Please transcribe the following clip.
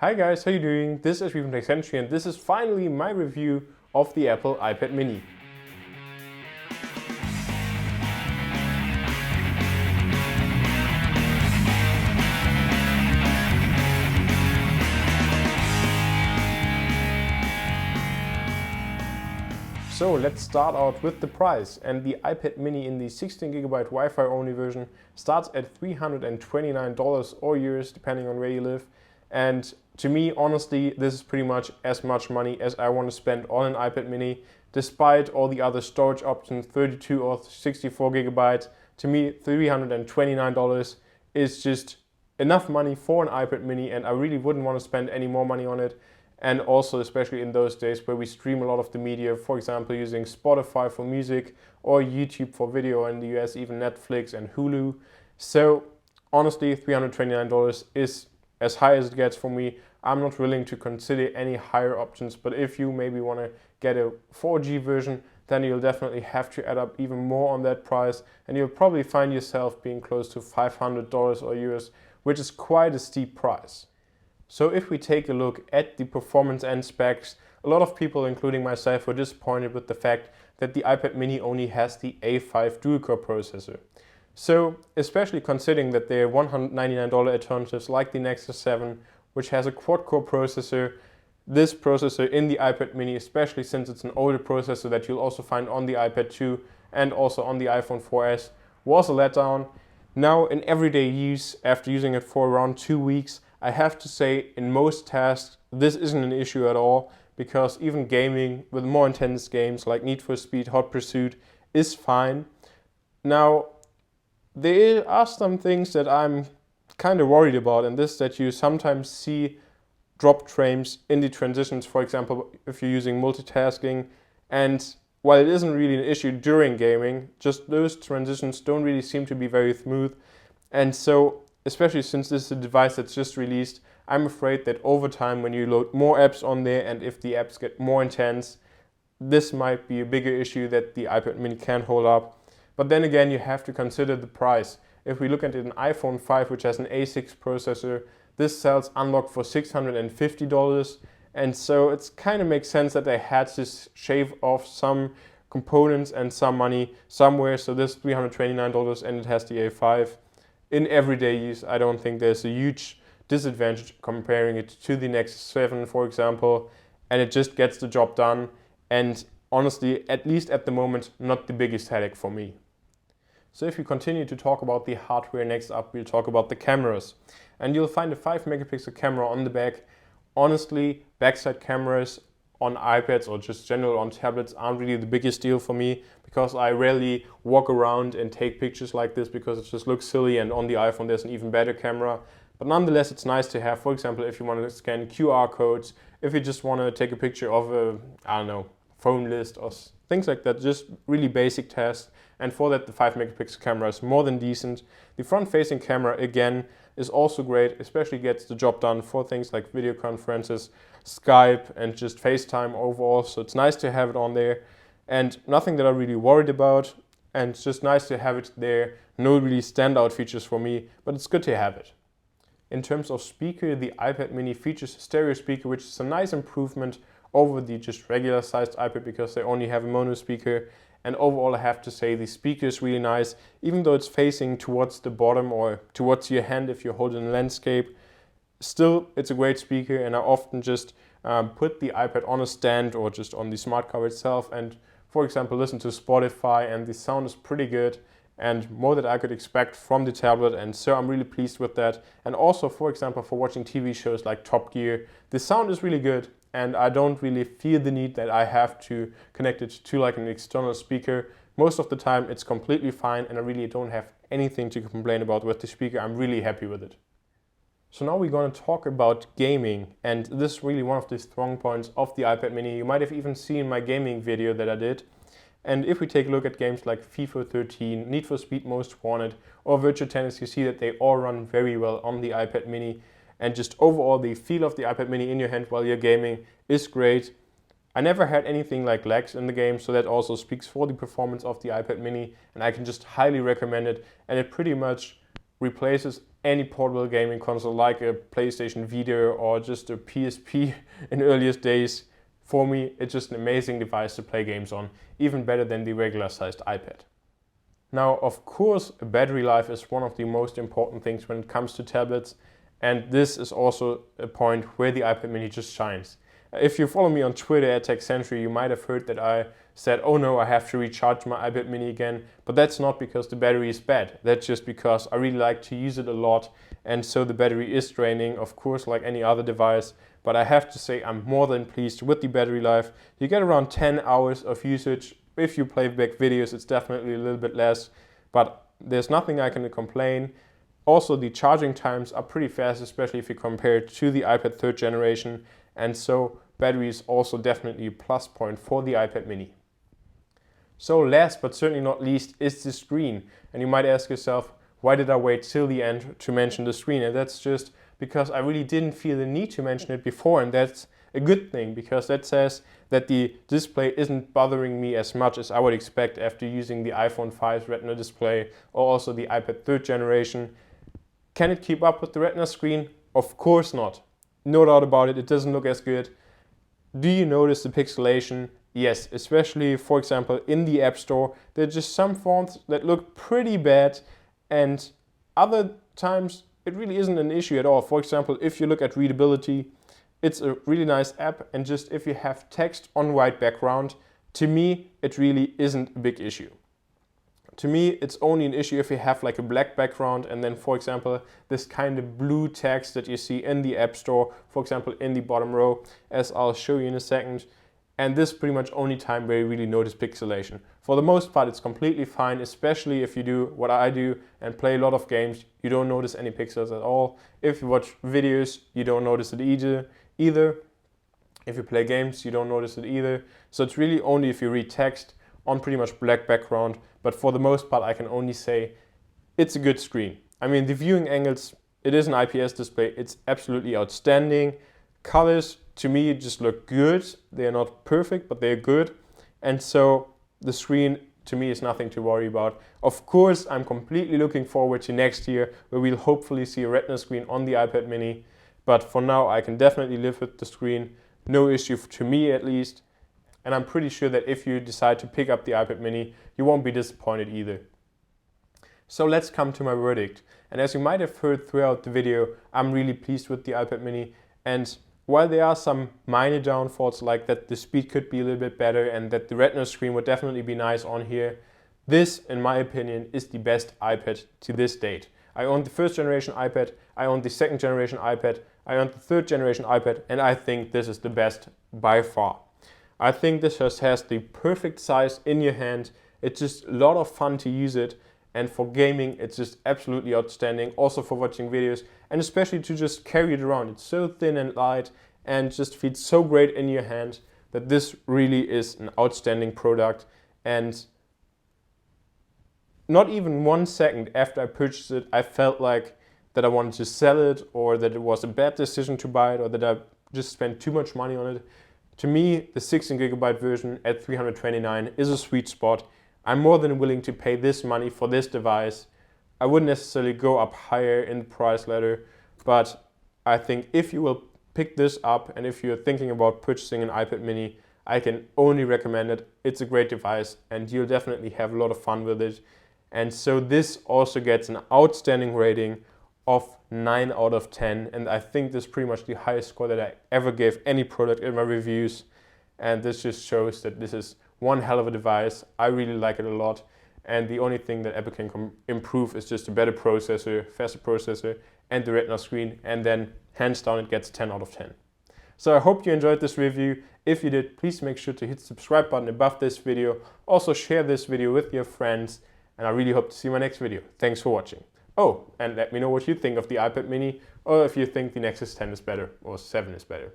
Hi guys, how you doing? This is WERBUNG techcentury and this is finally my review of the Apple iPad mini. So let's start out with the price, and the iPad mini in the 16GB Wi-Fi only version starts at $329 or euros depending on where you live. And to me, honestly, this is pretty much as much money as I want to spend on an iPad mini, despite all the other storage options, 32 or 64GB. To me, $329 is just enough money for an iPad mini, and I really wouldn't want to spend any more money on it. And also, especially in those days where we stream a lot of the media, for example, using Spotify for music or YouTube for video, in the US, even Netflix and Hulu. So honestly, $329 is as high as it gets for me. I'm not willing to consider any higher options, but if you maybe want to get a 4G version, then you'll definitely have to add up even more on that price, and you'll probably find yourself being close to $500 or euros, which is quite a steep price. So if we take a look at the performance and specs, a lot of people, including myself, were disappointed with the fact that the iPad mini only has the A5 dual-core processor. So especially considering that there are $199 alternatives like the Nexus 7, which has a quad-core processor, this processor in the iPad mini, especially since it's an older processor that you'll also find on the iPad 2 and also on the iPhone 4S, was a letdown. Now in everyday use, after using it for around 2 weeks, I have to say in most tasks this isn't an issue at all, because even gaming with more intense games like Need for Speed, Hot Pursuit is fine. Now there are some things that I'm kind of worried about, and this that you sometimes see drop frames in the transitions, for example if you're using multitasking, and while it isn't really an issue during gaming, just those transitions don't really seem to be very smooth. And so, especially since this is a device that's just released, I'm afraid that over time when you load more apps on there and if the apps get more intense, this might be a bigger issue that the iPad mini can't hold up. But then again, you have to consider the price. If we look at an iPhone 5 which has an A6 processor, this sells unlocked for $650, and so it kind of makes sense that they had to shave off some components and some money somewhere. So this $329 and it has the A5. In everyday use, I don't think there's a huge disadvantage comparing it to the Nexus 7, for example, and it just gets the job done, and honestly, at least at the moment, not the biggest headache for me. So if we continue to talk about the hardware, next up we'll talk about the cameras. And you'll find a 5-megapixel camera on the back. Honestly, backside cameras on iPads or just general on tablets aren't really the biggest deal for me, because I rarely walk around and take pictures like this because it just looks silly, and on the iPhone there's an even better camera. But nonetheless, it's nice to have, for example, if you want to scan QR codes, if you just want to take a picture of a, I don't know, phone list or things like that, just really basic tasks. And for that, the 5-megapixel camera is more than decent. The front-facing camera, again, is also great, especially gets the job done for things like video conferences, Skype, and just FaceTime overall. So it's nice to have it on there, and nothing that I'm really worried about, and it's just nice to have it there. No really standout features for me, but it's good to have it. In terms of speaker, the iPad mini features a stereo speaker, which is a nice improvement over the just regular sized iPad because they only have a mono speaker. And overall, I have to say the speaker is really nice, even though it's facing towards the bottom or towards your hand if you're holding a landscape. Still, it's a great speaker, and I often just put the iPad on a stand or just on the smart cover itself and, for example, listen to Spotify, and the sound is pretty good and more than I could expect from the tablet, and so I'm really pleased with that. And also, for example, for watching TV shows like Top Gear, the sound is really good, and I don't really feel the need that I have to connect it to like an external speaker. Most of the time it's completely fine, and I really don't have anything to complain about with the speaker. I'm really happy with it. So now we're going to talk about gaming, and this is really one of the strong points of the iPad mini. You might have even seen my gaming video that I did. And if we take a look at games like FIFA 13, Need for Speed Most Wanted, or Virtua Tennis, you see that they all run very well on the iPad mini. And just overall, the feel of the iPad mini in your hand while you're gaming is great. I never had anything like lags in the game, so that also speaks for the performance of the iPad mini, and I can just highly recommend it. And it pretty much replaces any portable gaming console like a PlayStation Vita or just a PSP in earliest days. For me, it's just an amazing device to play games on, even better than the regular sized iPad. Now, of course, battery life is one of the most important things when it comes to tablets, and this is also a point where the iPad mini just shines. If you follow me on Twitter at techcentury, you might have heard that I said, oh no, I have to recharge my iPad mini again, but that's not because the battery is bad. That's just because I really like to use it a lot, and so the battery is draining, of course, like any other device. But I have to say I'm more than pleased with the battery life. You get around 10 hours of usage. If you play back videos, it's definitely a little bit less, but there's nothing I can complain. Also, the charging times are pretty fast, especially if you compare it to the iPad 3rd generation, and so battery is also definitely a plus point for the iPad mini. So last but certainly not least is the screen, and you might ask yourself, why did I wait till the end to mention the screen? And that's just because I really didn't feel the need to mention it before, and that's a good thing, because that says that the display isn't bothering me as much as I would expect after using the iPhone 5's Retina display or also the iPad 3rd generation. Can it keep up with the Retina screen? Of course not. No doubt about it, it doesn't look as good. Do you notice the pixelation? Yes, especially, for example, in the App Store. There are just some fonts that look pretty bad, and other times it really isn't an issue at all. For example, if you look at readability, it's a really nice app, and just if you have text on white background, to me, it really isn't a big issue. To me, it's only an issue if you have like a black background and then, for example, this kind of blue text that you see in the App Store, for example, in the bottom row, as I'll show you in a second. And this is pretty much only time where you really notice pixelation. For the most part, it's completely fine, especially if you do what I do and play a lot of games. You don't notice any pixels at all. If you watch videos, you don't notice it either. If you play games, you don't notice it either. So it's really only if you read text on pretty much black background. But for the most part, I can only say it's a good screen. I mean, the viewing angles, it is an IPS display. It's absolutely outstanding. Colors, to me, just look good. They're not perfect, but they're good. And so the screen, to me, is nothing to worry about. Of course, I'm completely looking forward to next year, where we'll hopefully see a Retina screen on the iPad mini. But for now, I can definitely live with the screen. No issue to me, at least. And I'm pretty sure that if you decide to pick up the iPad mini, you won't be disappointed either. So let's come to my verdict. And as you might have heard throughout the video, I'm really pleased with the iPad mini. And while there are some minor downfalls, like that the speed could be a little bit better and that the Retina screen would definitely be nice on here, this, in my opinion, is the best iPad to this date. I owned the 1st generation iPad, I owned the 2nd generation iPad, I owned the 3rd generation iPad, and I think this is the best by far. I think this just has the perfect size in your hand. It's just a lot of fun to use it, and for gaming it's just absolutely outstanding, also for watching videos, and especially to just carry it around. It's so thin and light and just feels so great in your hand that this really is an outstanding product. And not even 1 second after I purchased it, I felt like that I wanted to sell it, or that it was a bad decision to buy it, or that I just spent too much money on it. To me, the 16GB version at $329 is a sweet spot. I'm more than willing to pay this money for this device. I wouldn't necessarily go up higher in the price ladder, but I think if you will pick this up and if you're thinking about purchasing an iPad mini, I can only recommend it. It's a great device and you'll definitely have a lot of fun with it. And so this also gets an outstanding rating of 9 out of 10, and I think this is pretty much the highest score that I ever gave any product in my reviews, and this just shows that this is one hell of a device. I really like it a lot, and the only thing that Apple can improve is just a better processor, faster processor, and the Retina screen, and then hands down it gets 10 out of 10. So I hope you enjoyed this review. If you did, please make sure to hit the subscribe button above this video. Also share this video with your friends, and I really hope to see you in my next video. Thanks for watching. Oh, and let me know what you think of the iPad mini, or if you think the Nexus 10 is better, or 7 is better.